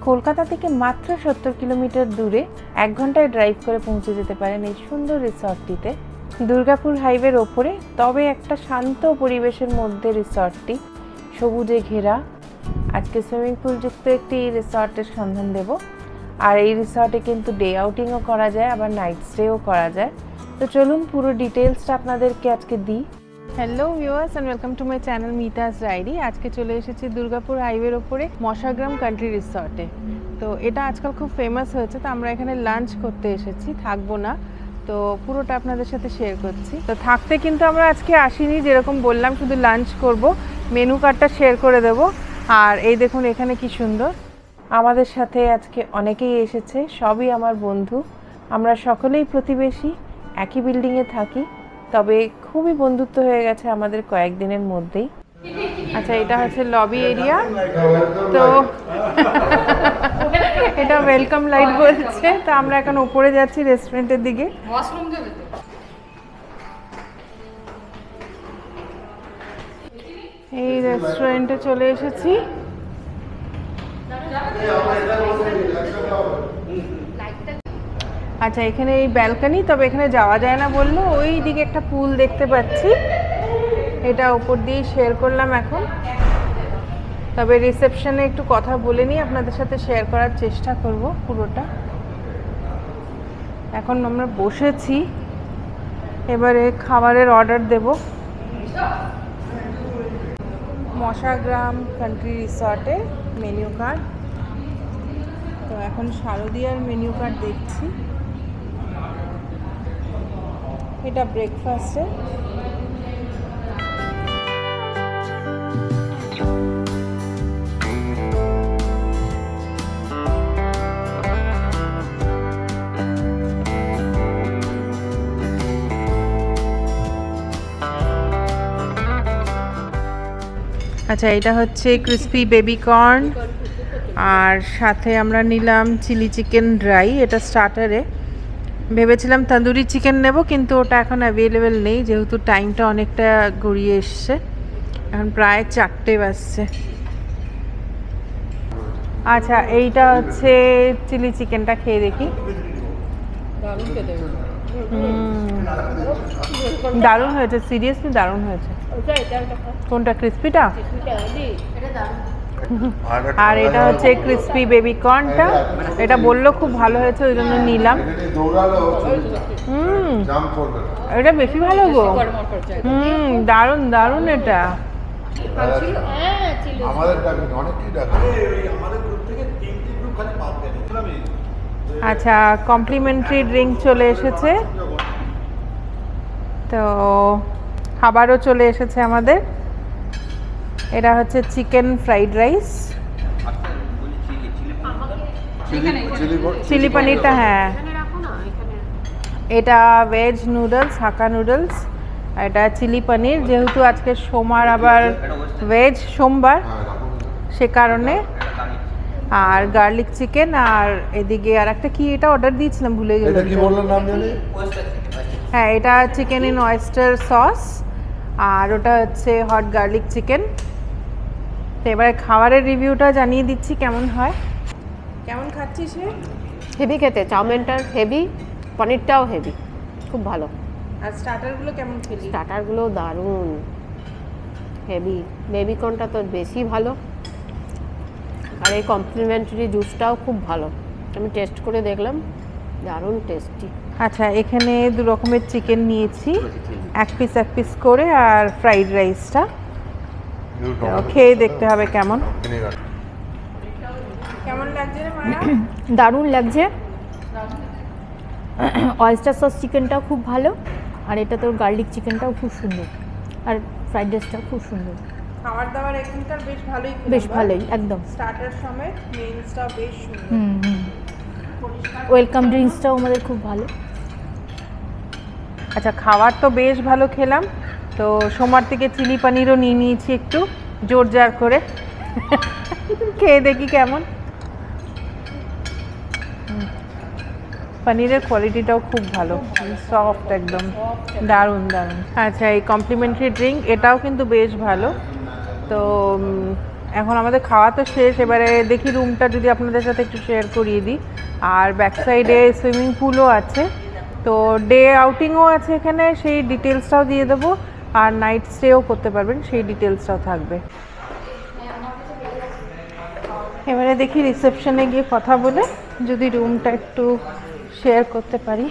কলকাতা থেকে মাত্র 70 কিলোমিটার দূরে 1 ঘন্টায় ড্রাইভ করে পৌঁছে যেতে পারেন এই সুন্দর রিসর্টটিতে। দুর্গাপুর হাইওয়ের ওপরে, তবে একটা শান্ত পরিবেশের মধ্যে রিসর্টটি, সবুজে ঘেরা। আজকে সুইমিং পুল যুক্ত একটি রিসর্টের সন্ধান দেব। আর এই রিসর্টে কিন্তু ডে আউটিংও করা যায়, আবার নাইট স্টেও করা যায়। তো চলুন পুরো ডিটেলসটা আপনাদেরকে আজকে দিই। Hello viewers and welcome to my channel Mita's diary. আজকে চলে এসেছি দুর্গাপুর হাইওয়ের ওপরে মশাগ্রাম কান্ট্রি রিসর্টে। তো এটা আজকাল খুব ফেমাস হয়েছে, তো আমরা এখানে লাঞ্চ করতে এসেছি, থাকবো না। তো পুরোটা আপনাদের সাথে শেয়ার করছি। তো থাকতে কিন্তু আমরা আজকে আসিনি, যেরকম বললাম শুধু লাঞ্চ করব, মেনু কার্ডটা শেয়ার করে দেব। আর এই দেখুন এখানে কি সুন্দর, আমাদের সাথে আজকে অনেকেই এসেছে, সবই আমার বন্ধু। আমরা সকলেই প্রতিবেশী, একই বিল্ডিংয়ে থাকি, তবে খুবই বন্ধুত্ব হয়ে গেছে আমাদের কয়েকদিনের মধ্যেই। আচ্ছা, এটা হচ্ছে লবি এরিয়া। তো এটা ওয়েলকাম লাইট বলছে। তো আমরা এখন উপরে যাচ্ছি রেস্টুরেন্টের দিকে। এই রেস্টুরেন্টে চলে এসেছি। আচ্ছা, এখানে এই ব্যালকনি, তবে এখানে যাওয়া যায় না বললো। ওই দিকে একটা পুল দেখতে পাচ্ছি, এটা উপর দিয়ে শেয়ার করলাম এখন। তবে রিসেপশনে একটু কথা বলে নিই, আপনাদের সাথে শেয়ার করার চেষ্টা করব পুরোটা। এখন আমরা বসেছি, এবারে খাবারের অর্ডার দেব। মশাগ্রাম কান্ট্রি রিসর্টে মেনু কার্ড। তো এখন শারদিয়ার মেনু কার্ড দেখছি। এটা ব্রেকফাস্টে। আচ্ছা, এটা হচ্ছে ক্রিসপি বেবি কর্ন, আর সাথে আমরা নিলাম চিলি চিকেন ড্রাই। এটা স্টার্টারে। ভেবেছিলাম তন্দুরি চিকেন নেব, কিন্তু ওটা এখন অ্যাভেলেবেল নেই, যেহেতু টাইমটা অনেকটা গড়িয়ে এসছে। এখন প্রায় 4টে বাজছে। আচ্ছা, এইটা হচ্ছে চিলি চিকেনটা, খেয়ে দেখি। দারুণ হয়েছে, সিরিয়াসলি দারুণ হয়েছে। কোনটা, ক্রিসপিটা? আর এটা হচ্ছে ক্রিসপি বেবি কর্নটা। এটা বললো খুব ভালো হয়েছে, ওই জন্য নিলাম। এটা বেশি ভালো গো। দারুণ দারুণ এটা। আচ্ছা, কমপ্লিমেন্টারি ড্রিঙ্ক চলে এসেছে, তো খাবারও চলে এসেছে আমাদের। এটা হচ্ছে চিকেন ফ্রাইড রাইস, চিলি পনিরটা, হ্যাঁ। এটা ভেজ নুডলস, হাক্কা নুডলস। এটা চিলি পনির, যেহেতু আজকে সোমবার, আবার ভেজ সোমবার, সে কারণে। আর গার্লিক চিকেন। আর এদিকে আর একটা কি এটা অর্ডার দিয়েছিলাম, ভুলে গেলাম। হ্যাঁ, এটা চিকেন ইন অয়েস্টার সস, আর ওটা হচ্ছে হট গার্লিক চিকেন। তো এবারে খাবারের রিভিউটা জানিয়ে দিচ্ছি কেমন হয়। কেমন খাচ্ছিস রে? হেভি খেতে, চাউমিনটা হেভি, পনিরটাও হেভি, খুব ভালো। আর স্টার্টারগুলো কেমন খেলি? স্টার্টারগুলো দারুণ হেভি। বেবি কর্নটা তো বেশি ভালো, আর এই কমপ্লিমেন্টারি জুসটাও খুব ভালো, আমি টেস্ট করে দেখলাম, দারুণ টেস্টি। আচ্ছা, এখানে 2 রকমের চিকেন নিয়েছি, এক পিস করে, আর ফ্রাইড রাইসটা খেয়ে দেখতে হবে কেমন লাগছে রে মায়া। দারুণ লাগছে। অয়েস্টার সস চিকেনটাও খুব ভালো, আর এটা তোর গার্লিক চিকেনটাও খুব সুন্দর, আর ফ্রাইড রাইসটাও খুব সুন্দর। খাবার দাবার এখানকার বেশ ভালোই, বেশ ভালোই একদম। স্টার্টার সমেত মেইনসটাও বেশ সুন্দর। ওয়েলকাম ড্রিঙ্কসটাও আমাদের খুব ভালো। আচ্ছা, খাবার তো বেশ ভালো খেলাম। তো সোমবার থেকে চিলি পনিরও নিয়ে নিয়েছি একটু জোর জার করে, খেয়ে দেখি কেমন। পনিরের কোয়ালিটিটাও খুব ভালো, সফট একদম, দারুণ দারুণ। আচ্ছা, এই কমপ্লিমেন্টারি ড্রিঙ্ক, এটাও কিন্তু বেশ ভালো। তো এখন আমাদের খাওয়া তো শেষ, এবারে দেখি রুমটা যদি আপনাদের সাথে একটু শেয়ার করিয়ে দিই। আর ব্যাক সাইডে সুইমিং পুলও আছে, তো ডে আউটিংও আছে এখানে, সেই ডিটেলসটাও দিয়ে দেবো। আর নাইট স্টেও করতে পারবেন, সেই ডিটেলসটাও থাকবে। এবারে দেখি রিসেপশনে গিয়ে কথা বলে যদি রুমটা একটু শেয়ার করতে পারি।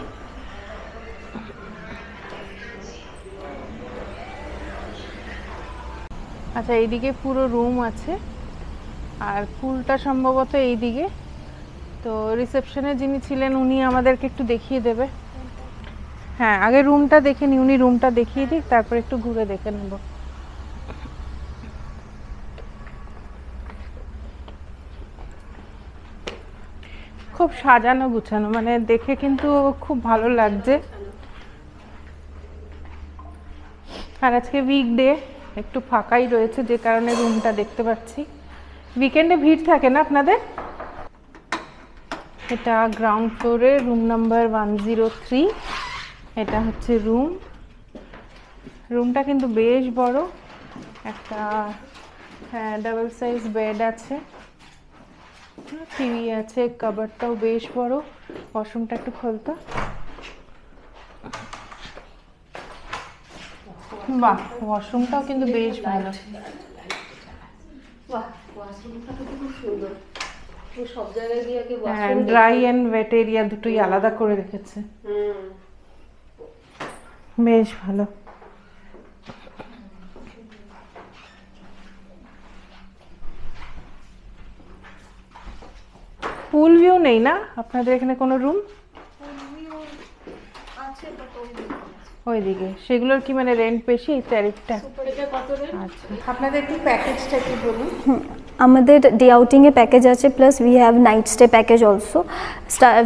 আচ্ছা, এইদিকে পুরো রুম আছে আর পুলটা সম্ভবত এইদিকে। তো রিসেপশনে যিনি ছিলেন উনি আমাদেরকে একটু দেখিয়ে দেবে। হ্যাঁ, আগে রুমটা দেখে নি, উনি রুমটা দেখিয়ে দিক, তারপর একটু ঘুরে দেখে নেব। খুব সাজানো গুছানো, মানে দেখে কিন্তু খুব ভালো লাগছে। আর আজকে উইকডে, একটু ফাঁকাই রয়েছে, যে কারণে রুমটা দেখতে পাচ্ছি। উইকেন্ডে ভিড় থাকে না আপনাদের? এটা গ্রাউন্ড ফ্লোরে রুম নাম্বার 103। এটা হচ্ছে রুমটা কিন্তু বেশ বড়। একটা হ্যাঁ ডাবল সাইজ বেড আছে, টিভি আছে, কাবারটাও বেশ বড়। ওয়াশরুমটা একটু খোলতো। বাহ, ওয়াশরুমটাও কিন্তু বেশ ভালো। হ্যাঁ, ড্রাই অ্যান্ড ওয়েট এরিয়া দুটোই আলাদা করে রেখেছে, বেশ ভালো। পুল ভিউ নেই না আপনাদের এখানে কোনো রুম? ওইদিকে সেগুলোর কি মানে রেন্ট বেশি, এই ট্যারিফটা? আচ্ছা, আপনাদের একটু প্যাকেজটা কি বলুন। আমাদের ডে আউটিং এ প্যাকেজ আছে, plus we have night stay package also.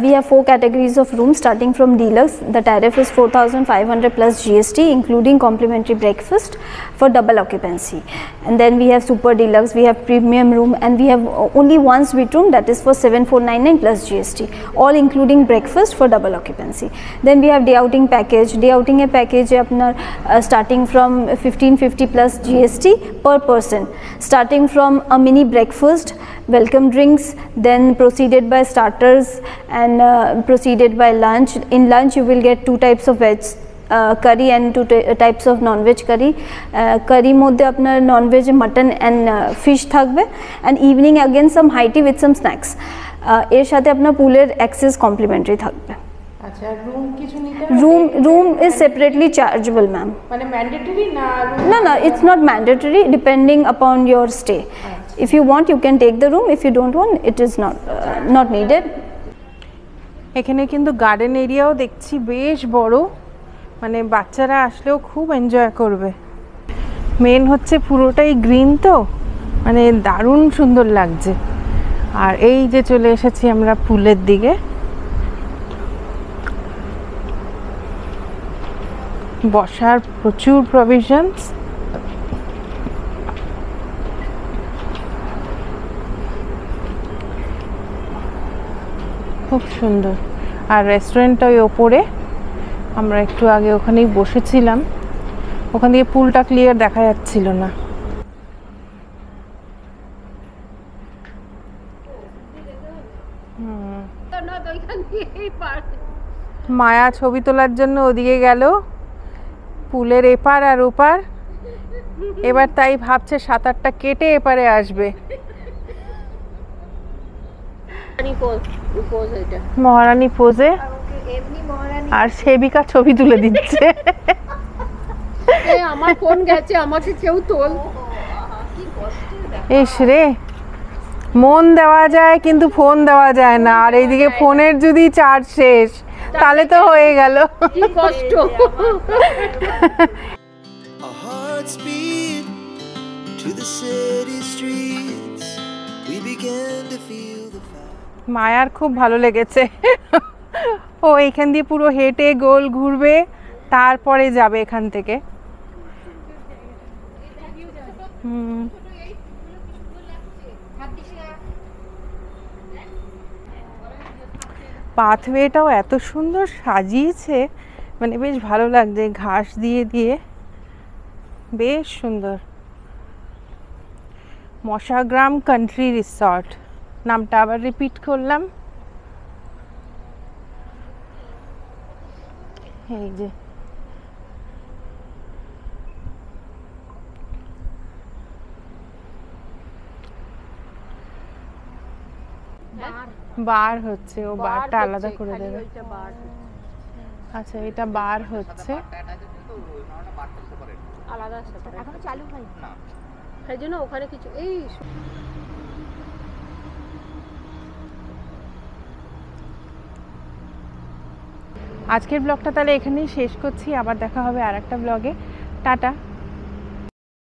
We have 4 categories of rooms starting from deluxe. The tariff is 4,500 plus GST, including complimentary breakfast for double occupancy. And then we have super deluxe, we have premium room, and we have only one suite room that is for 7,499 plus GST, all including breakfast for double occupancy. Then we have day outing package. Day outing a package apnar starting from 1,550 plus GST per person, starting from a mini breakfast, welcome drinks, then proceeded by starters, and proceeded by lunch. In lunch you will get 2 types of veg curry and 2 types of non-veg curry. Curry মধ্যে আপনার non-veg mutton and fish থাকবে, and evening again some high tea with some snacks. এর সাথে আপনার পুলের access complimentary থাকবে। আচ্ছা, room কিছু নিতে? Room is separately chargeable, ma'am. মানে ম্যান্ডেটরি না? No, it's not mandatory, depending upon your stay. If you want you can take the room, if you don't want it is not needed. এখানে কিন্তু garden এরিয়াও দেখছি বেশ বড়, মানে বাচ্চারা আসলেও খুব এনজয় করবে। মেন হচ্ছে পুরোটাই গ্রিন, তো মানে দারুণ সুন্দর লাগছে। আর এই যে চলে এসেছি আমরা পুলের দিকে। বসার প্রচুর প্রভিশনস, খুব সুন্দর। আর রেস্টুরেন্টটা ওই ওপরে, আমরা একটু আগে ওখানেই বসেছিলাম, ওখান দিয়ে পুলটা ক্লিয়ার দেখা যাচ্ছিল না। মায়া ছবি তোলার জন্য ওদিকে গেল, পুলের এপার আর ওপার। এবার তাই ভাবছে সাঁতারটা কেটে এপারে আসবে। মহারানী পোজে, আর সেবিকা ছবি তুলে দিচ্ছে। আমার ফোন গেছে, আমাকে কেউ তোল। ইস রে, মন দেওয়া যায় কিন্তু ফোন দেওয়া যায় না, আর এইদিকে ফোনের যদি চার্জ শেষ তাহলে তো হয়ে গেল। কি কষ্ট। মায়ার খুব ভালো লেগেছে, ও এখান দিয়ে পুরো হেঁটে গোল ঘুরবে, তারপরে যাবে এখান থেকে। পাথওয়েটাও এত সুন্দর সাজিয়েছে, মানে বেশ ভালো লাগছে, ঘাস দিয়ে দিয়ে বেশ সুন্দর। মশাগ্রাম কান্ট্রি রিসর্ট, নামটা আবার রিপিট করলাম। এই যে বার হচ্ছে, ও বারটা আলাদা করে দেবে। আচ্ছা এটা বার হচ্ছে আলাদা এখনো চালু হয়নি, সেই জন্য ওখানে কিছু এই আজকের ব্লগটা তাহলে এখানেই শেষ করছি, আবার দেখা হবে আরেকটা ব্লগে। টাটা।